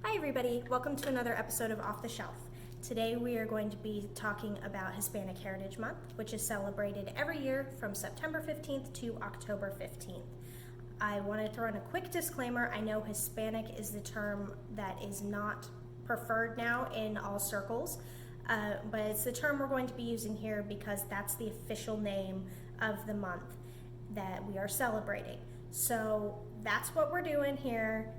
Hi everybody, welcome to another episode of Off the Shelf. Today we are going to be talking about Hispanic Heritage Month, which is celebrated every year from September 15th to October 15th. I want to throw in a quick disclaimer. I know Hispanic is the term that is not preferred now in all circles, but it's the term we're going to be using here because that's the official name of the month that we are celebrating. So that's what we're doing here.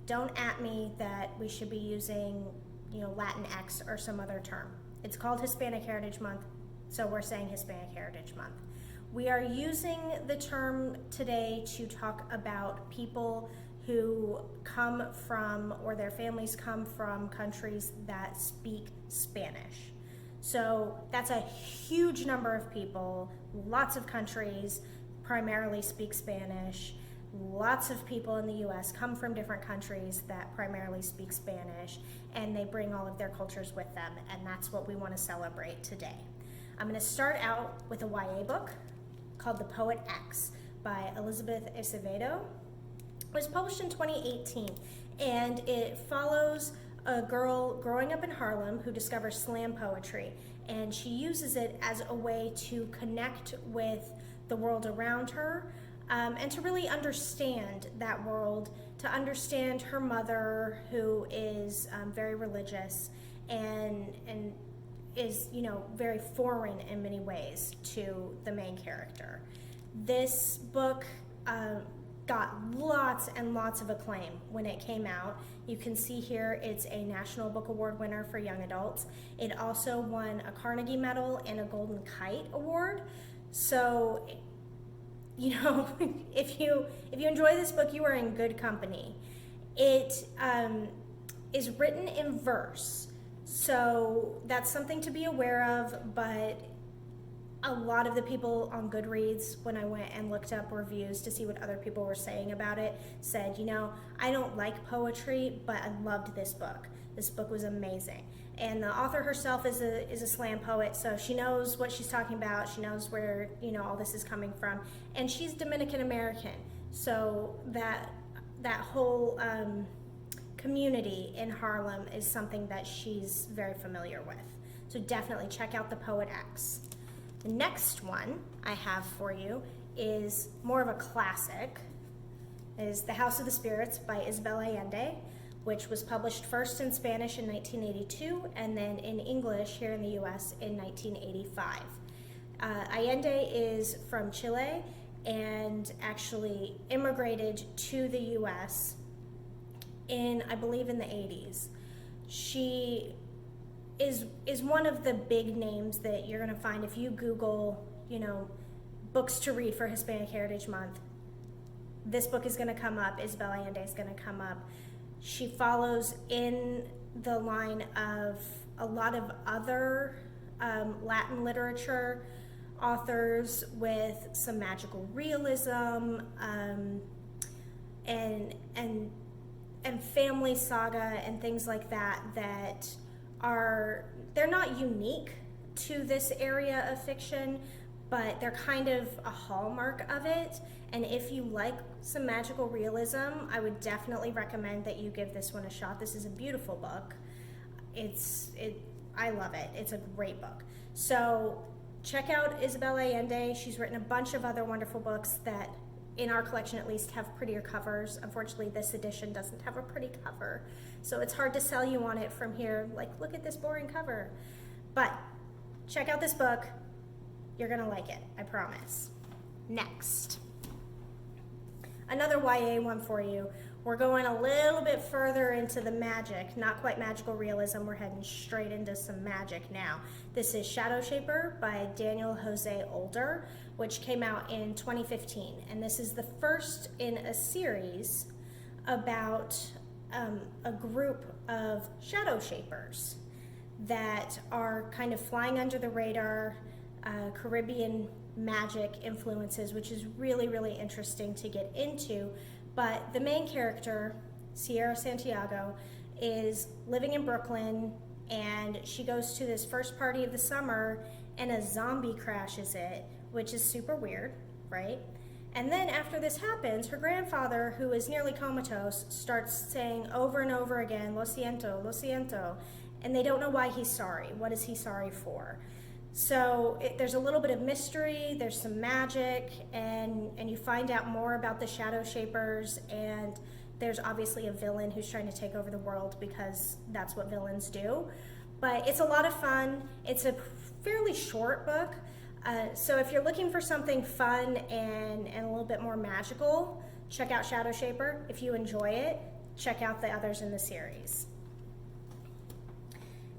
Don't at me that we should be using, Latinx or some other term. It's called Hispanic Heritage Month, so we're saying Hispanic Heritage Month. We are using the term today to talk about people who come from, or their families come from, countries that speak Spanish. So that's a huge number of people. Lots of countries primarily speak Spanish. Lots of people in the U.S. come from different countries that primarily speak Spanish, and they bring all of their cultures with them, and that's what we want to celebrate today. I'm going to start out with a YA book called The Poet X by Elizabeth Acevedo. It was published in 2018, and it follows a girl growing up in Harlem who discovers slam poetry, and she uses it as a way to connect with the world around her, and to really understand that world, to understand her mother, who is very religious and is, very foreign in many ways to the main character. This book got lots and lots of acclaim when it came out. You can see here it's a National Book Award winner for young adults. It also won a Carnegie Medal and a Golden Kite Award. So, if you enjoy this book, you are in good company. It is written in verse, so that's something to be aware of, but a lot of the people on Goodreads, when I went and looked up reviews to see what other people were saying about it, said, I don't like poetry, but I loved this book. This book was amazing. And the author herself is a slam poet, so she knows what she's talking about. She knows where, all this is coming from. And she's Dominican American, so that whole community in Harlem is something that she's very familiar with. So definitely check out The Poet X. The next one I have for you is more of a classic. It is The House of the Spirits by Isabel Allende, which was published first in Spanish in 1982 and then in English here in the U.S. in 1985. Allende is from Chile and actually immigrated to the U.S. I believe in the 80s. She is one of the big names that you're going to find if you Google, books to read for Hispanic Heritage Month. This book is going to come up. Isabel Allende is going to come up. She follows in the line of a lot of other Latin literature authors with some magical realism and family saga and things like that they're not unique to this area of fiction, but they're kind of a hallmark of it. And if you like some magical realism, I would definitely recommend that you give this one a shot. This is a beautiful book. I love it. It's a great book. So check out Isabel Allende. She's written a bunch of other wonderful books that, in our collection at least, have prettier covers. Unfortunately, this edition doesn't have a pretty cover, so it's hard to sell you on it from here, like, look at this boring cover. But check out this book. You're gonna like it, I promise. Next, another YA one for you. We're going a little bit further into the magic, not quite magical realism. We're heading straight into some magic now. This is Shadowshaper by Daniel Jose Older, which came out in 2015. And this is the first in a series about a group of Shadowshapers that are kind of flying under the radar, Caribbean magic influences, which is really, really interesting to get into. But the main character, Sierra Santiago, is living in Brooklyn, and she goes to this first party of the summer, and a zombie crashes it, which is super weird, right? And then after this happens, her grandfather, who is nearly comatose, starts saying over and over again, lo siento, and they don't know why he's sorry. What is he sorry for? So there's a little bit of mystery, there's some magic, and you find out more about the Shadowshapers, and there's obviously a villain who's trying to take over the world because that's what villains do. But it's a lot of fun. It's a fairly short book. So if you're looking for something fun and a little bit more magical, check out Shadowshaper. If you enjoy it, check out the others in the series.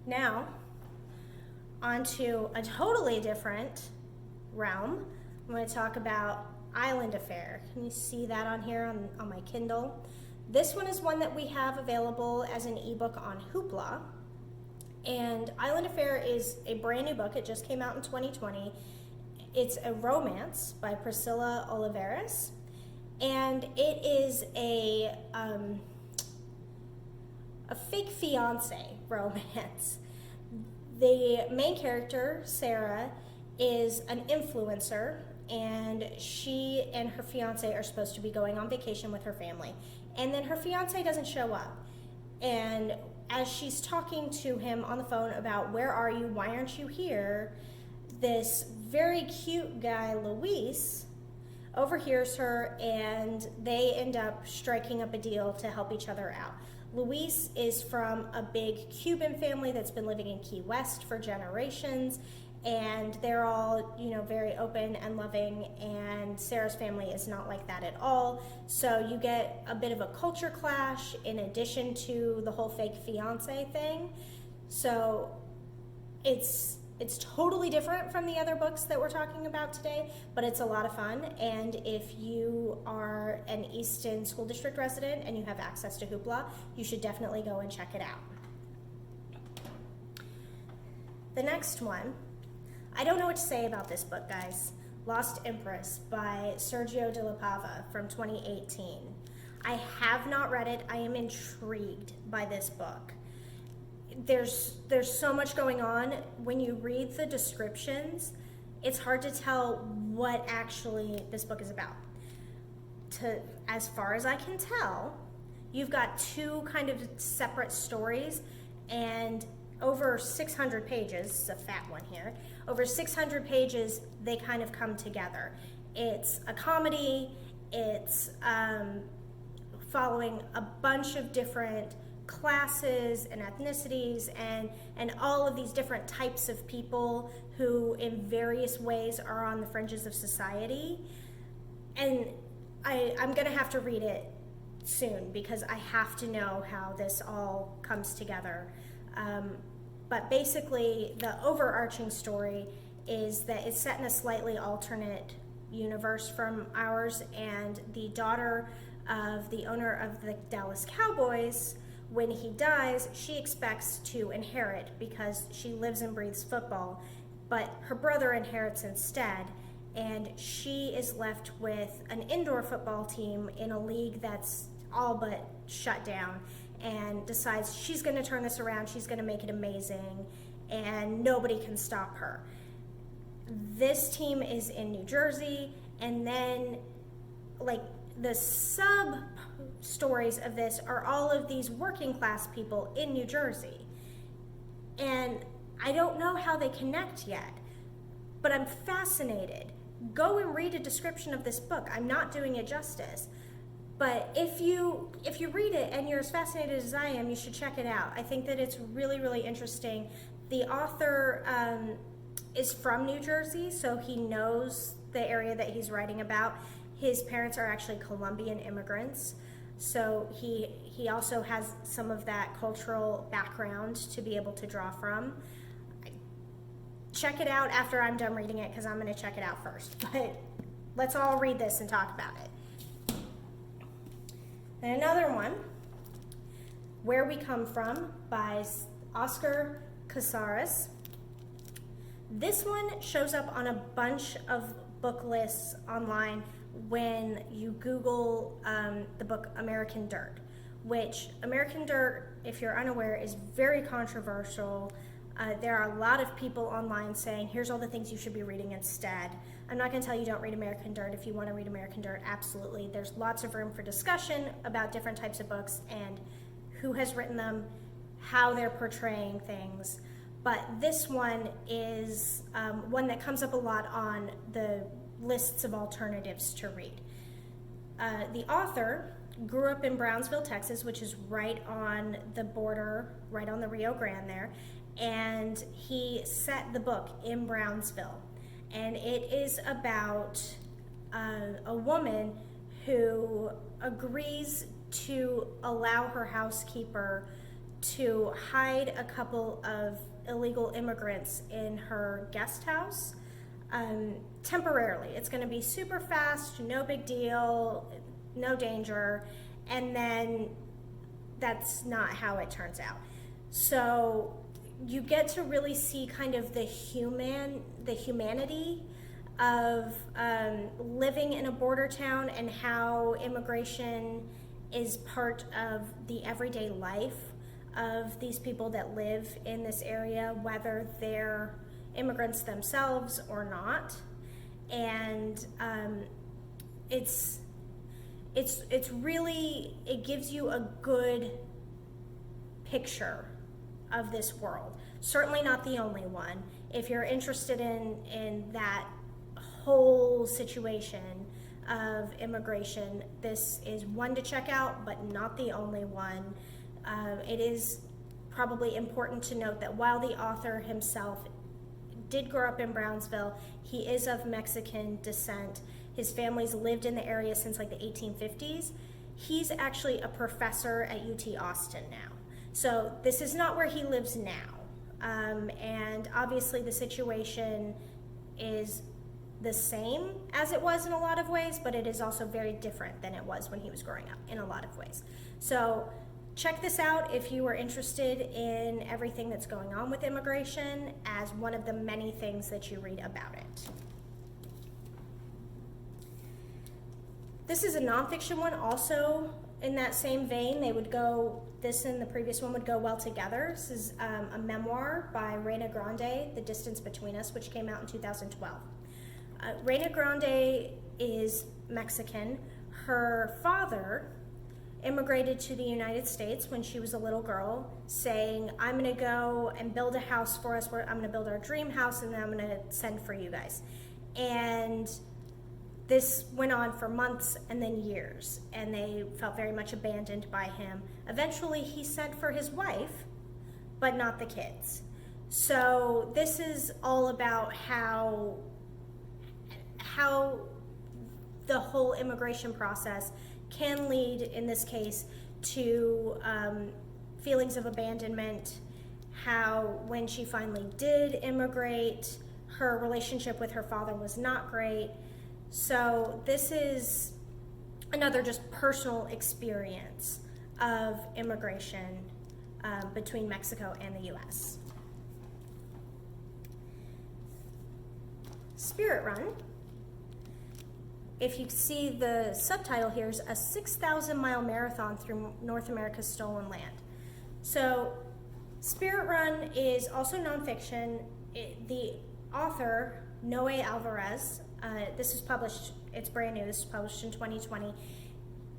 Now, onto a totally different realm. I'm going to talk about Island Affair. Can you see that on here on my Kindle? This one is one that we have available as an ebook on Hoopla. And Island Affair is a brand new book. It just came out in 2020. It's a romance by Priscilla Oliveras. And it is a fake fiance romance. The main character, Sarah, is an influencer, and she and her fiance are supposed to be going on vacation with her family. And then her fiance doesn't show up. And as she's talking to him on the phone about where are you, why aren't you here, this very cute guy, Luis, overhears her, and they end up striking up a deal to help each other out. Luis is from a big Cuban family that's been living in Key West for generations, and they're all, very open and loving, and Sarah's family is not like that at all. So you get a bit of a culture clash in addition to the whole fake fiance thing. So it's totally different from the other books that we're talking about today, but it's a lot of fun. And if you are an Easton School District resident and you have access to Hoopla, you should definitely go and check it out. The next one, I don't know what to say about this book, guys. Lost Empress by Sergio de la Pava from 2018. I have not read it. I am intrigued by this book. There's so much going on. When you read the descriptions, it's hard to tell what actually this book is about. As far as I can tell, you've got two kind of separate stories, and over 600 pages, it's a fat one here, over 600 pages, they kind of come together. It's a comedy, it's following a bunch of different classes and ethnicities and all of these different types of people who in various ways are on the fringes of society. And I'm gonna have to read it soon because I have to know how this all comes together. But basically the overarching story is that it's set in a slightly alternate universe from ours, and the daughter of the owner of the Dallas Cowboys, when he dies, she expects to inherit because she lives and breathes football, but her brother inherits instead, and she is left with an indoor football team in a league that's all but shut down, and decides she's going to turn this around, she's going to make it amazing, and nobody can stop her. This team is in New Jersey, and then the sub stories of this are all of these working class people in New Jersey. And I don't know how they connect yet, but I'm fascinated. Go and read a description of this book. I'm not doing it justice. But if you read it and you're as fascinated as I am, you should check it out. I think that it's really, really interesting. The author is from New Jersey, so he knows the area that he's writing about. His parents are actually Colombian immigrants, so he also has some of that cultural background to be able to draw from. Check it out after I'm done reading it, because I'm going to check it out first. But let's all read this and talk about it. And another one, Where We Come From by Oscar Casares. This one shows up on a bunch of book lists online when you Google the book American Dirt, which American Dirt, if you're unaware, is very controversial. There are a lot of people online saying, here's all the things you should be reading instead. I'm not going to tell you don't read American Dirt. If you want to read American Dirt, absolutely. There's lots of room for discussion about different types of books and who has written them, how they're portraying things. But this one is one that comes up a lot on the lists of alternatives to read. The author grew up in Brownsville, Texas, which is right on the border, right on the Rio Grande there, and he set the book in Brownsville. And it is about a woman who agrees to allow her housekeeper to hide a couple of illegal immigrants in her guest house temporarily. It's going to be super fast, no big deal, no danger, and then that's not how it turns out. So you get to really see kind of the humanity of living in a border town and how immigration is part of the everyday life of these people that live in this area, whether they're immigrants themselves or not. And it's really, it gives you a good picture of this world. Certainly not the only one. If you're interested in that whole situation of immigration, this is one to check out, but not the only one. It is probably important to note that while the author himself did grow up in Brownsville, he is of Mexican descent. His family's lived in the area since like the 1850s. He's actually a professor at UT Austin now. So this is not where he lives now. And obviously the situation is the same as it was in a lot of ways, but it is also very different than it was when he was growing up in a lot of ways. So check this out if you are interested in everything that's going on with immigration as one of the many things that you read about it. This is a nonfiction one also in that same vein. They would go, this and the previous one would go well together. This is a memoir by Reyna Grande, The Distance Between Us, which came out in 2012. Reyna Grande is Mexican. Her father immigrated to the United States when she was a little girl, saying, I'm going to go and build a house for us, where I'm going to build our dream house, and then I'm going to send for you guys. And this went on for months and then years, and they felt very much abandoned by him. Eventually, he sent for his wife, but not the kids. So this is all about how the whole immigration process can lead, in this case, to feelings of abandonment, how when she finally did immigrate, her relationship with her father was not great. So this is another just personal experience of immigration between Mexico and the U.S. Spirit Run, if you see the subtitle here, is a 6,000-mile marathon through North America's stolen land. So Spirit Run is also nonfiction. The author, Noe Alvarez, this is published, it's brand new, this is published in 2020.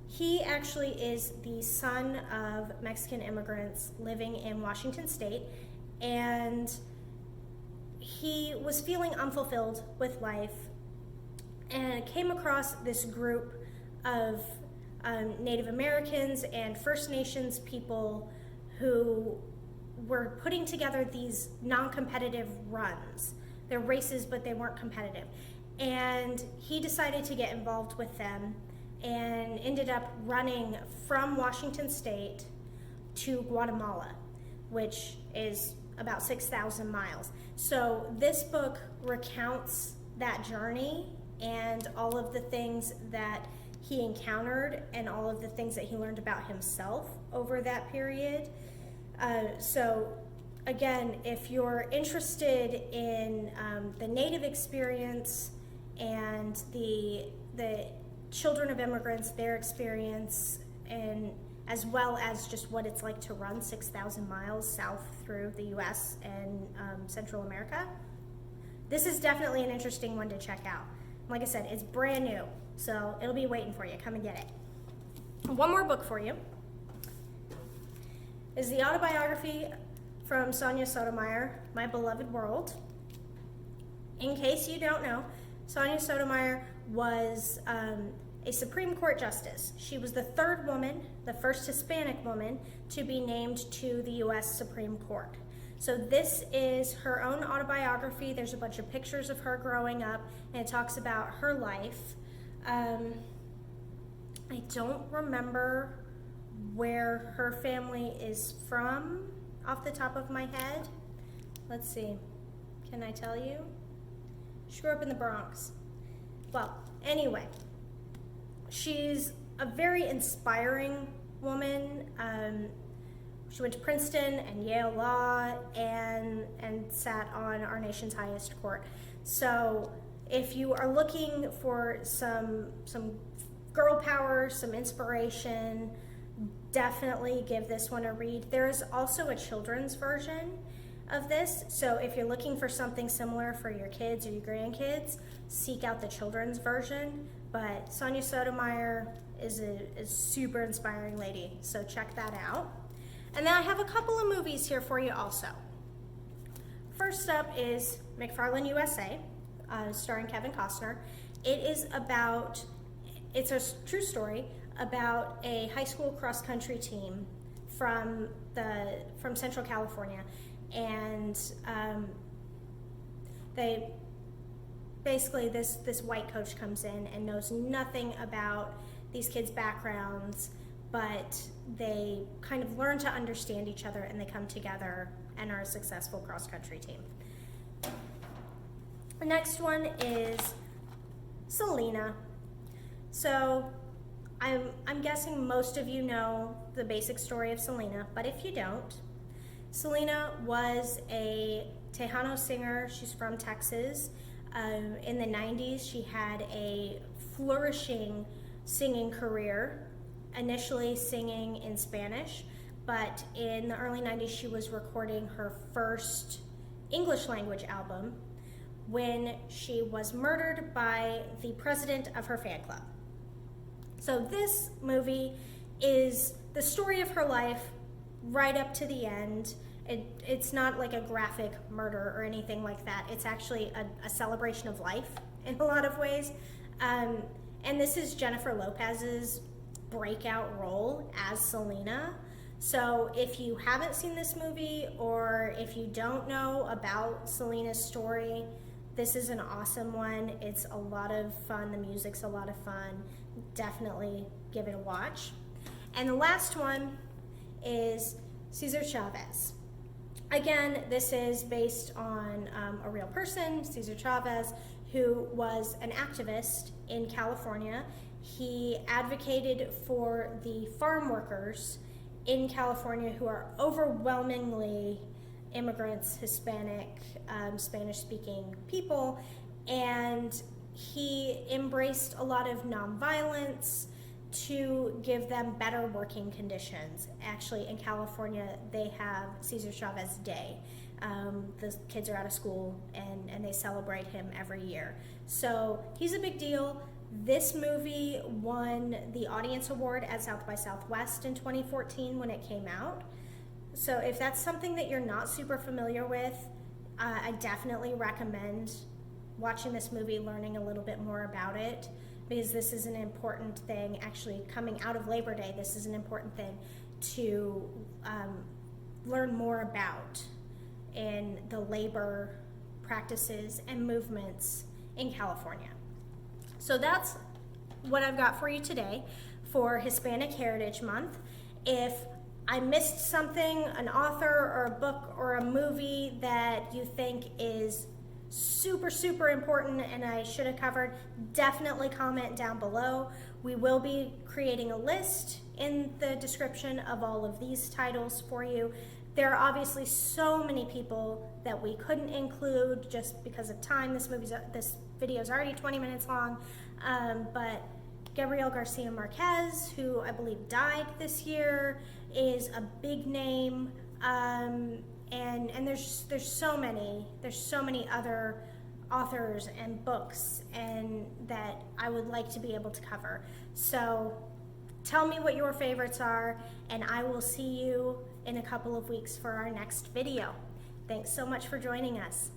He actually is the son of Mexican immigrants living in Washington State, and he was feeling unfulfilled with life and came across this group of Native Americans and First Nations people who were putting together these non-competitive runs. They're races, but they weren't competitive. And he decided to get involved with them and ended up running from Washington State to Guatemala, which is about 6,000 miles. So this book recounts that journey and all of the things that he encountered and all of the things that he learned about himself over that period. So again, if you're interested in the Native experience and the children of immigrants, their experience, and as well as just what it's like to run 6,000 miles south through the U.S. and Central America, this is definitely an interesting one to check out. Like I said, it's brand new, so it'll be waiting for you. Come and get it. One more book for you is the autobiography from Sonia Sotomayor, My Beloved World. In case you don't know, Sonia Sotomayor was a Supreme Court justice. She was the third woman, the first Hispanic woman, to be named to the U.S. Supreme Court. So this is her own autobiography. There's a bunch of pictures of her growing up, and it talks about her life. I don't remember where her family is from off the top of my head. Let's see. Can I tell you? She grew up in the Bronx. Well, anyway, she's a very inspiring woman. She went to Princeton and Yale Law and sat on our nation's highest court. So if you are looking for some girl power, some inspiration, definitely give this one a read. There is also a children's version of this, so if you're looking for something similar for your kids or your grandkids, seek out the children's version. But Sonia Sotomayor is a super inspiring lady, so check that out. And then I have a couple of movies here for you also. First up is McFarland USA, starring Kevin Costner. It's a true story about a high school cross-country team from Central California, and they basically, this white coach comes in and knows nothing about these kids' backgrounds, but they kind of learn to understand each other, and they come together and are a successful cross-country team. The next one is Selena. So I'm guessing most of you know the basic story of Selena, but if you don't, Selena was a Tejano singer. She's from Texas. In the 90s, she had a flourishing singing career, initially singing in Spanish, but in the early 90s, she was recording her first English language album when she was murdered by the president of her fan club. So this movie is the story of her life right up to the end. It's not like a graphic murder or anything like that. It's actually a celebration of life in a lot of ways. And this is Jennifer Lopez's breakout role as Selena. So if you haven't seen this movie, or if you don't know about Selena's story, this is an awesome one. It's a lot of fun. The music's a lot of fun. Definitely give it a watch. And the last one is Cesar Chavez. Again, this is based on a real person, Cesar Chavez, who was an activist in California. He advocated for the farm workers in California, who are overwhelmingly immigrants, Hispanic, Spanish-speaking people, and he embraced a lot of nonviolence to give them better working conditions. Actually, in California, they have Cesar Chavez Day. The kids are out of school, and they celebrate him every year. So he's a big deal. This movie won the Audience Award at South by Southwest in 2014 when it came out. So if that's something that you're not super familiar with, I definitely recommend watching this movie, learning a little bit more about it, because this is an important thing. Actually, coming out of Labor Day, this is an important thing to learn more about in the labor practices and movements in California. So that's what I've got for you today for Hispanic Heritage Month. If I missed something, an author or a book or a movie that you think is super, super important and I should have covered, definitely comment down below. We will be creating a list in the description of all of these titles for you. There are obviously so many people that we couldn't include just because of time. This video is already 20 minutes long, but Gabriel Garcia Marquez, who I believe died this year, is a big name, and there's so many other authors and books and that I would like to be able to cover. So tell me what your favorites are, and I will see you in a couple of weeks for our next video. Thanks so much for joining us.